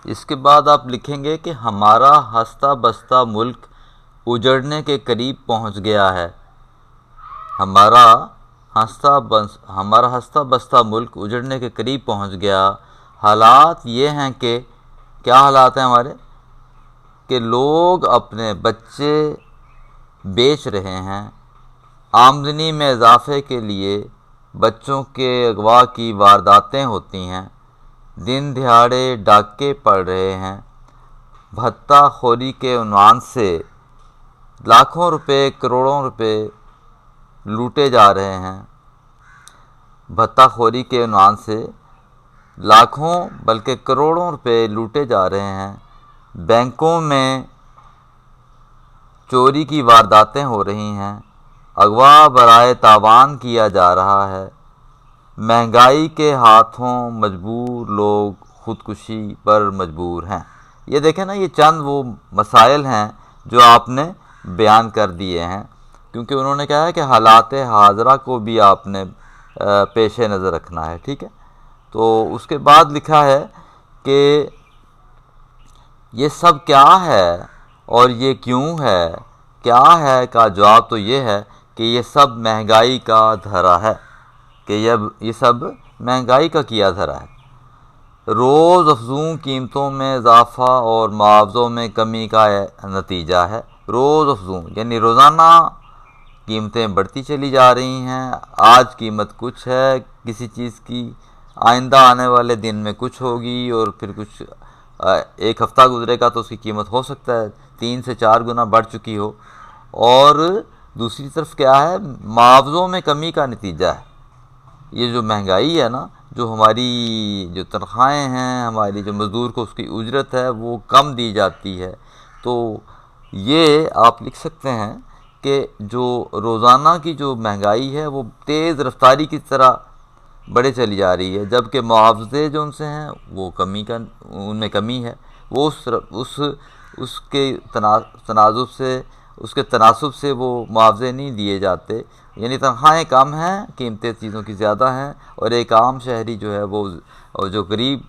اس کے بعد آپ لکھیں گے کہ ہمارا ہستہ بستہ ملک اجڑنے کے قریب پہنچ گیا ہے. ہمارا ہستہ بستہ ملک اجڑنے کے قریب پہنچ گیا. حالات یہ ہیں کہ کیا حالات ہیں ہمارے کہ لوگ اپنے بچے بیچ رہے ہیں. آمدنی میں اضافے کے لیے بچوں کے اغوا کی وارداتیں ہوتی ہیں. دن دہاڑے ڈاکے پڑ رہے ہیں. بھتہ خوری کے عنوان سے لاکھوں روپے کروڑوں روپے لوٹے جا رہے ہیں. بھتہ خوری کے عنوان سے لاکھوں بلکہ کروڑوں روپے لوٹے جا رہے ہیں. بینکوں میں چوری کی وارداتیں ہو رہی ہیں. اغوا برائے تاوان کیا جا رہا ہے. مہنگائی کے ہاتھوں مجبور لوگ خودکشی پر مجبور ہیں. یہ دیکھیں نا، یہ چند وہ مسائل ہیں جو آپ نے بیان کر دیے ہیں، کیونکہ انہوں نے کہا ہے کہ حالات حاضرہ کو بھی آپ نے پیش نظر رکھنا ہے. ٹھیک ہے، تو اس کے بعد لکھا ہے کہ یہ سب کیا ہے اور یہ کیوں ہے. کیا ہے کا جواب تو یہ ہے کہ یہ سب مہنگائی کا دھرا ہے، کہ یہ سب مہنگائی کا کیا دھرا ہے. روز افزوں قیمتوں میں اضافہ اور معاوضوں میں کمی کا نتیجہ ہے. روز افزوں یعنی روزانہ قیمتیں بڑھتی چلی جا رہی ہیں. آج قیمت کچھ ہے کسی چیز کی، آئندہ آنے والے دن میں کچھ ہوگی، اور پھر کچھ ایک ہفتہ گزرے گا تو اس کی قیمت ہو سکتا ہے 3 سے 4 گنا بڑھ چکی ہو. اور دوسری طرف کیا ہے، معاوضوں میں کمی کا نتیجہ ہے. یہ جو مہنگائی ہے نا، جو ہماری جو تنخواہیں ہیں، ہماری جو مزدور کو اس کی اجرت ہے وہ کم دی جاتی ہے. تو یہ آپ لکھ سکتے ہیں کہ جو روزانہ کی جو مہنگائی ہے وہ تیز رفتاری کی طرح بڑھے چلی جا رہی ہے، جبکہ معاوضے جو ان سے ہیں وہ ان میں کمی ہے. وہ اس کے تناسب سے وہ معاوضے نہیں دیے جاتے. یعنی تنخواہیں کم ہیں، قیمتیں چیزوں کی زیادہ ہیں، اور ایک عام شہری جو ہے وہ جو غریب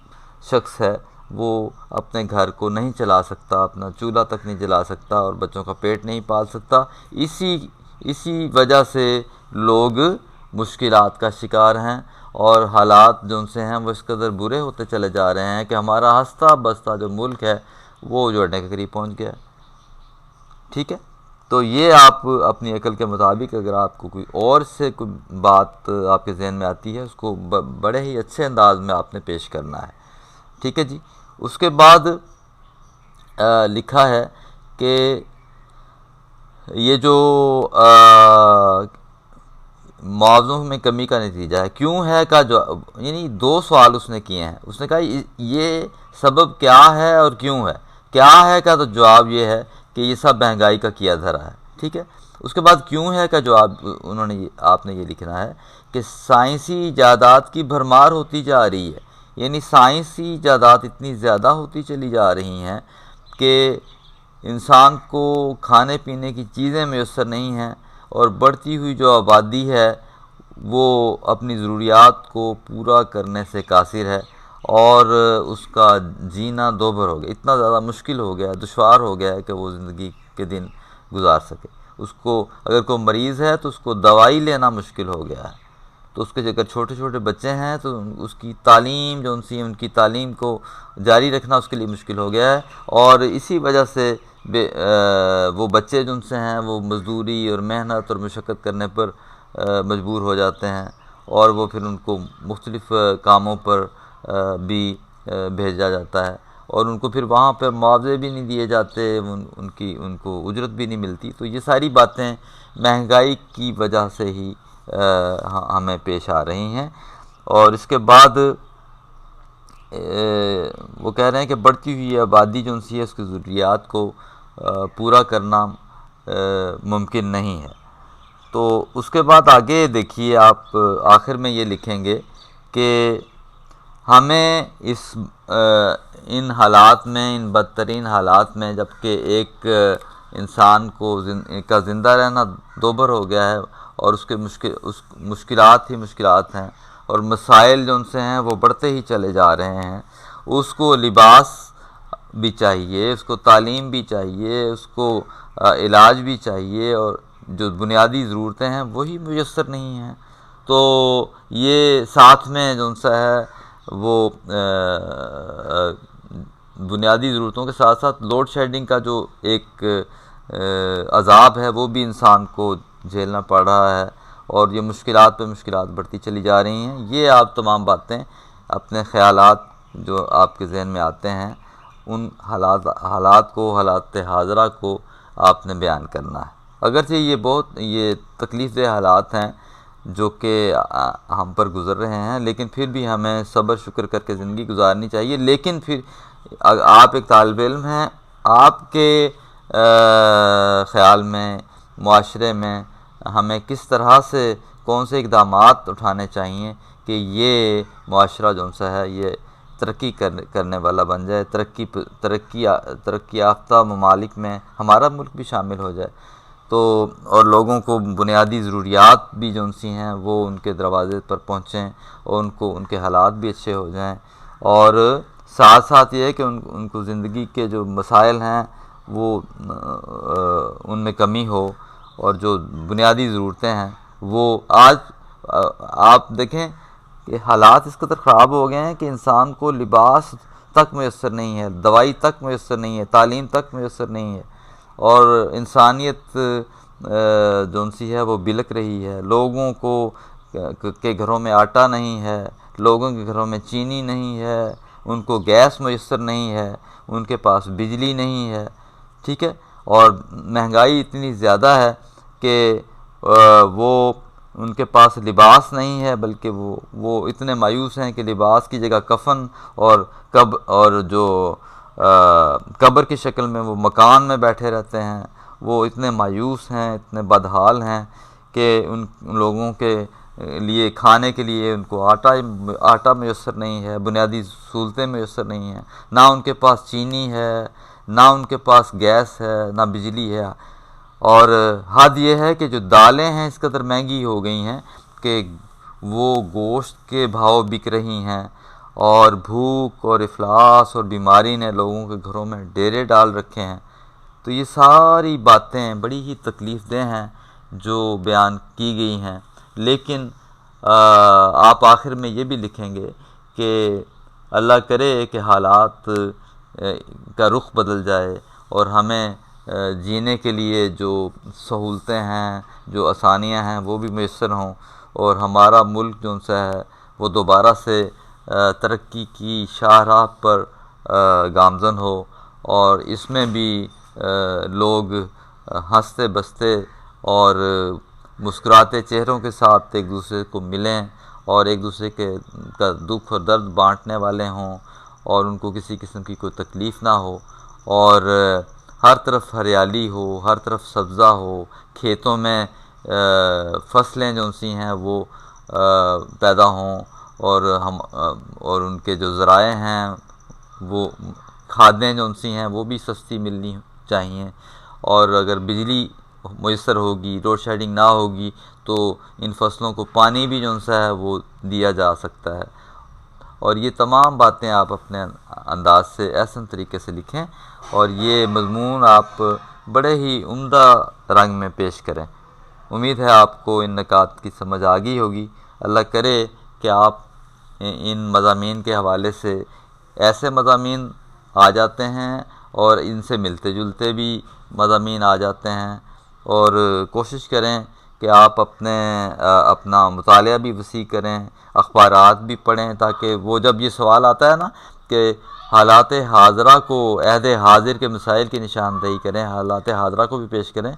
شخص ہے وہ اپنے گھر کو نہیں چلا سکتا، اپنا چولہا تک نہیں جلا سکتا، اور بچوں کا پیٹ نہیں پال سکتا. اسی وجہ سے لوگ مشکلات کا شکار ہیں، اور حالات جو ان سے ہیں وہ اس قدر برے ہوتے چلے جا رہے ہیں کہ ہمارا ہستہ بستہ جو ملک ہے وہ اجڑنے کے قریب پہنچ گیا. ٹھیک ہے، تو یہ آپ اپنی عقل کے مطابق اگر آپ کو کوئی اور سے کوئی بات آپ کے ذہن میں آتی ہے، اس کو بڑے ہی اچھے انداز میں آپ نے پیش کرنا ہے. ٹھیک ہے جی. اس کے بعد لکھا ہے کہ یہ جو معاوضوں میں کمی کا نتیجہ ہے، کیوں ہے کا جو یعنی 2 سوال اس نے کیے ہیں. اس نے کہا یہ سبب کیا ہے اور کیوں ہے. کیا ہے کا تو جواب یہ ہے کہ یہ سب مہنگائی کا کیا دھرا ہے. ٹھیک ہے. اس کے بعد کیوں ہے کا جواب آپ نے یہ لکھنا ہے کہ سائنسی ایجادات کی بھرمار ہوتی جا رہی ہے. یعنی سائنسی ایجادات اتنی زیادہ ہوتی چلی جا رہی ہیں کہ انسان کو کھانے پینے کی چیزیں میسر نہیں ہیں، اور بڑھتی ہوئی جو آبادی ہے وہ اپنی ضروریات کو پورا کرنے سے قاصر ہے، اور اس کا جینا دوبھر ہو گیا، اتنا زیادہ مشکل ہو گیا، دشوار ہو گیا ہے کہ وہ زندگی کے دن گزار سکے. اس کو اگر کوئی مریض ہے تو اس کو دوائی لینا مشکل ہو گیا ہے. تو اس کے اگر چھوٹے چھوٹے بچے ہیں تو اس کی تعلیم جو ان کی تعلیم کو جاری رکھنا اس کے لیے مشکل ہو گیا ہے. اور اسی وجہ سے وہ بچے جو ان سے ہیں وہ مزدوری اور محنت اور مشقت کرنے پر مجبور ہو جاتے ہیں، اور وہ پھر ان کو مختلف کاموں پر بھی بھیجا جاتا ہے، اور ان کو پھر وہاں پہ معاوضے بھی نہیں دیے جاتے، ان کو اجرت بھی نہیں ملتی. تو یہ ساری باتیں مہنگائی کی وجہ سے ہی ہمیں پیش آ رہی ہیں. اور اس کے بعد وہ کہہ رہے ہیں کہ بڑھتی ہوئی آبادی جو ان سی ہے اس کی ضروریات کو پورا کرنا ممکن نہیں ہے. تو اس کے بعد آگے دیکھیے آپ آخر میں یہ لکھیں گے کہ ہمیں ان حالات میں، ان بدترین حالات میں، جب کہ ایک انسان کا زندہ رہنا دوبھر ہو گیا ہے، اور اس مشکلات ہی مشکلات ہیں، اور مسائل جو ان سے ہیں وہ بڑھتے ہی چلے جا رہے ہیں، اس کو لباس بھی چاہیے، اس کو تعلیم بھی چاہیے، اس کو علاج بھی چاہیے، اور جو بنیادی ضرورتیں ہیں وہی میسر نہیں ہیں۔ تو یہ ساتھ میں جو سا ہے وہ بنیادی ضرورتوں کے ساتھ ساتھ لوڈ شیڈنگ کا جو ایک عذاب ہے وہ بھی انسان کو جھیلنا پڑ رہا ہے، اور یہ مشکلات پہ مشکلات بڑھتی چلی جا رہی ہیں۔ یہ آپ تمام باتیں، اپنے خیالات جو آپ کے ذہن میں آتے ہیں، ان حالات کو، حالات حاضرہ کو آپ نے بیان کرنا ہے۔ اگرچہ یہ تکلیف دہ حالات ہیں جو کہ ہم پر گزر رہے ہیں، لیکن پھر بھی ہمیں صبر شکر کر کے زندگی گزارنی چاہیے۔ لیکن پھر آپ ایک طالب علم ہیں، آپ کے خیال میں معاشرے میں ہمیں کس طرح سے کون سے اقدامات اٹھانے چاہیے کہ یہ معاشرہ جو سا ہے یہ ترقی کرنے والا بن جائے، ترقی یافتہ ممالک میں ہمارا ملک بھی شامل ہو جائے، تو اور لوگوں کو بنیادی ضروریات بھی جو سی ہیں وہ ان کے دروازے پر پہنچیں، اور ان کے حالات بھی اچھے ہو جائیں، اور ساتھ ساتھ یہ ہے کہ ان کو زندگی کے جو مسائل ہیں وہ ان میں کمی ہو، اور جو بنیادی ضرورتیں ہیں وہ آج آپ دیکھیں کہ حالات اس قدر خراب ہو گئے ہیں کہ انسان کو لباس تک میسر نہیں ہے، دوائی تک میسر نہیں ہے، تعلیم تک میسر نہیں ہے، اور انسانیت جو سی ہے وہ بلک رہی ہے۔ لوگوں کو کے گھروں میں آٹا نہیں ہے، لوگوں کے گھروں میں چینی نہیں ہے، ان کو گیس میسر نہیں ہے، ان کے پاس بجلی نہیں ہے، ٹھیک ہے، اور مہنگائی اتنی زیادہ ہے کہ وہ ان کے پاس لباس نہیں ہے، بلکہ وہ اتنے مایوس ہیں کہ لباس کی جگہ کفن اور جو قبر کی شکل میں وہ مکان میں بیٹھے رہتے ہیں۔ وہ اتنے مایوس ہیں، اتنے بدحال ہیں کہ ان لوگوں کے لیے کھانے کے لیے ان کو آٹا میسر نہیں ہے، بنیادی سہولتیں میسر نہیں ہیں، نہ ان کے پاس چینی ہے، نہ ان کے پاس گیس ہے، نہ بجلی ہے، اور حد یہ ہے کہ جو دالیں ہیں اس قدر مہنگی ہو گئی ہیں کہ وہ گوشت کے بھاؤ بک رہی ہیں، اور بھوک اور افلاس اور بیماری نے لوگوں کے گھروں میں ڈیرے ڈال رکھے ہیں۔ تو یہ ساری باتیں بڑی ہی تکلیف دہ ہیں جو بیان کی گئی ہیں، لیکن آپ آخر میں یہ بھی لکھیں گے کہ اللہ کرے کہ حالات کا رخ بدل جائے، اور ہمیں جینے کے لیے جو سہولتیں ہیں، جو آسانیاں ہیں وہ بھی میسر ہوں، اور ہمارا ملک جو سا ہے وہ دوبارہ سے ترقی کی شاہراہ پر گامزن ہو، اور اس میں بھی لوگ ہنستے بستے اور مسکراتے چہروں کے ساتھ ایک دوسرے کو ملیں، اور ایک دوسرے کا دکھ اور درد بانٹنے والے ہوں، اور ان کو کسی قسم کی کوئی تکلیف نہ ہو، اور ہر طرف ہریالی ہو، ہر طرف سبزہ ہو، کھیتوں میں فصلیں جو سی ہیں وہ پیدا ہوں، اور ان کے جو ذرائع ہیں وہ کھادیں جو سی ہیں وہ بھی سستی ملنی چاہیے، اور اگر بجلی میسر ہوگی، لوڈ شیڈنگ نہ ہوگی، تو ان فصلوں کو پانی بھی جو سا ہے وہ دیا جا سکتا ہے۔ اور یہ تمام باتیں آپ اپنے انداز سے احسن طریقے سے لکھیں، اور یہ مضمون آپ بڑے ہی عمدہ رنگ میں پیش کریں۔ امید ہے آپ کو ان نکات کی سمجھ آ گئی ہوگی۔ اللہ کرے کہ آپ ان مضامین کے حوالے سے ایسے مضامین آ جاتے ہیں، اور ان سے ملتے جلتے بھی مضامین آ جاتے ہیں، اور کوشش کریں کہ آپ اپنا مطالعہ بھی وسیع کریں، اخبارات بھی پڑھیں، تاکہ وہ جب یہ سوال آتا ہے نا کہ حالات حاضرہ کو، عہد حاضر کے مسائل کی نشاندہی کریں، حالات حاضرہ کو بھی پیش کریں،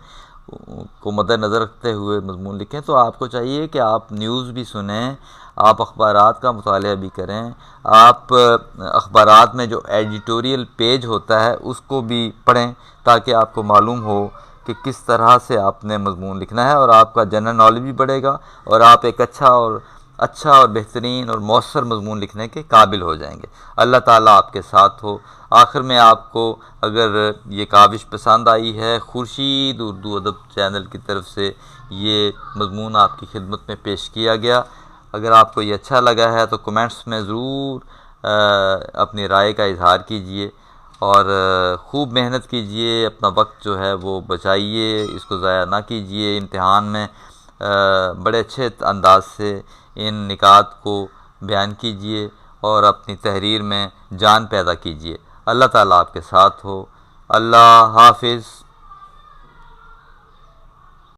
کو مد نظر رکھتے ہوئے مضمون لکھیں، تو آپ کو چاہیے کہ آپ نیوز بھی سنیں، آپ اخبارات کا مطالعہ بھی کریں، آپ اخبارات میں جو ایڈیٹوریل پیج ہوتا ہے اس کو بھی پڑھیں، تاکہ آپ کو معلوم ہو کہ کس طرح سے آپ نے مضمون لکھنا ہے، اور آپ کا جنرل نالج بھی بڑھے گا، اور آپ ایک اچھا اور بہترین اور مؤثر مضمون لکھنے کے قابل ہو جائیں گے۔ اللہ تعالیٰ آپ کے ساتھ ہو۔ آخر میں آپ کو اگر یہ کاوش پسند آئی ہے، خورشید اردو ادب چینل کی طرف سے یہ مضمون آپ کی خدمت میں پیش کیا گیا، اگر آپ کو یہ اچھا لگا ہے تو کمنٹس میں ضرور اپنی رائے کا اظہار کیجئے، اور خوب محنت کیجئے، اپنا وقت جو ہے وہ بچائیے، اس کو ضائع نہ کیجئے۔ امتحان میں بڑے اچھے انداز سے ان نکات کو بیان کیجئے اور اپنی تحریر میں جان پیدا کیجئے۔ اللہ تعالیٰ آپ کے ساتھ ہو۔ اللہ حافظ۔